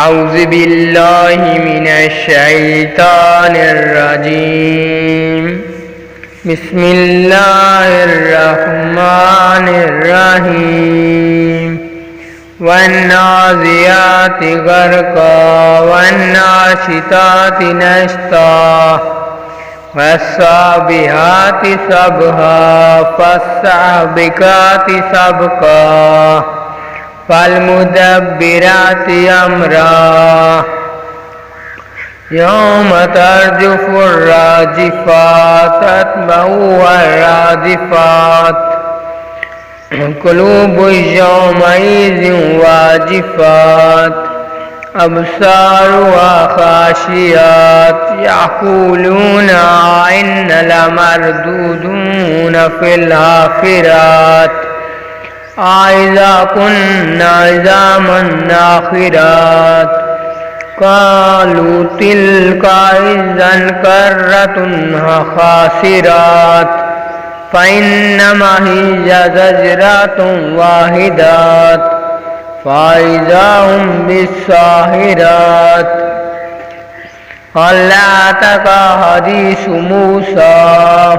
أعوذ بالله من الشيطان الرجيم. بسم الله الرحمن الرحيم. والنازعات غرقا والناشطات نشطا والسابحات سبحا فالسابقات سبقا فالمدبرات أمرا يوم ترجف الراجفات تتبعها الرادفات قلوب يومئذ واجفات أبصارها خاشعات يقولون إنا لمردودون في الآخرات أإذا كنا عظاما ناخرات قالوا تلك إذا كرة خاسرات فإنما هي زجرة واحدات فإذا هم بالساهرات. هل أتاك حديث موسى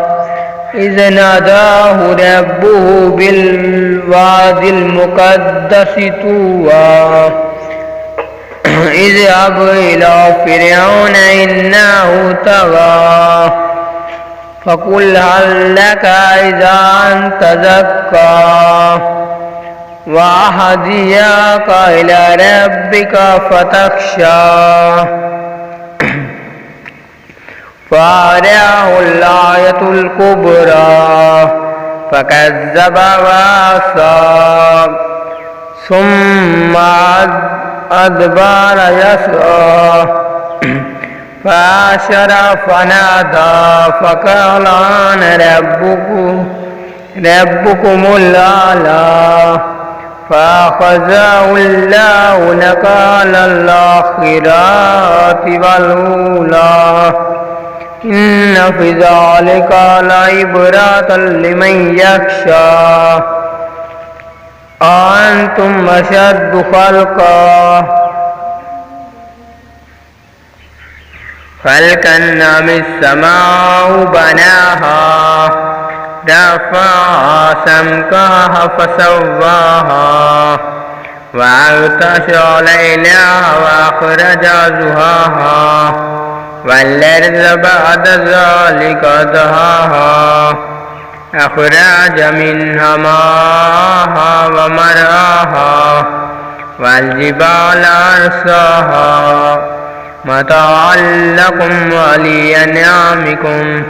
إذ ناداه ربه بالوادي المقدس طوى اذهب إلى فرعون إنه طغى فقل هل لك إذا أن تزكى وأهديك إلى ربك فتخشى فأراه الآية الكبرى فكذب وعصى ثم أدبر يسعى فحشر فنادى فقال أنا ربكم الأعلى فأخذه الله نكال الآخرة والأولى إن في ذلك لعبرة لمن يخشى أأنتم أشد خلقا أم السماء بناها رفع سمكها فسواها وأغطش ليلها وأخرج ضحاها والأرض بعد ذلك دحاها أخرج منها ماءها ومرعاها والجبال أرساها متاعا لكم ولأنعامكم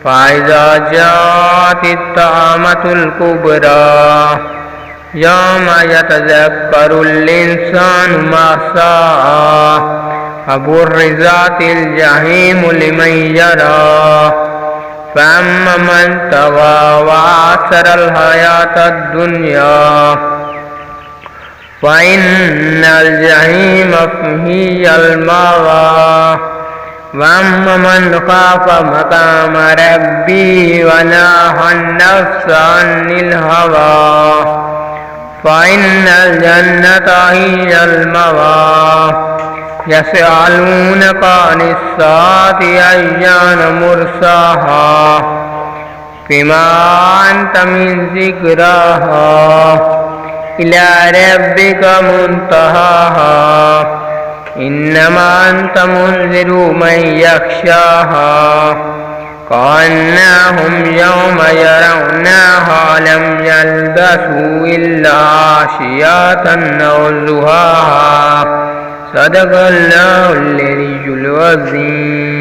فإذا جاءت الطامة الكبرى يوم يتذكر الإنسان ما سعى فبرزت الجحيم لمن يرى فأما من طغى وآثر الحياة الدنيا فإن الجحيم هي المأوى وأما من خاف مقام ربه ونهى النفس عن الهوى فإن الجنة هي المأوى. يسألونك عن الساعة أيان مرساها فيما أنت من ذكراها إلى ربك منتهاها إنما أنت منذر من يخشاها كأنهم يوم يرونها لم يلبثوا إلا عشية أو ضحاها. صدق الله العلي العظيم.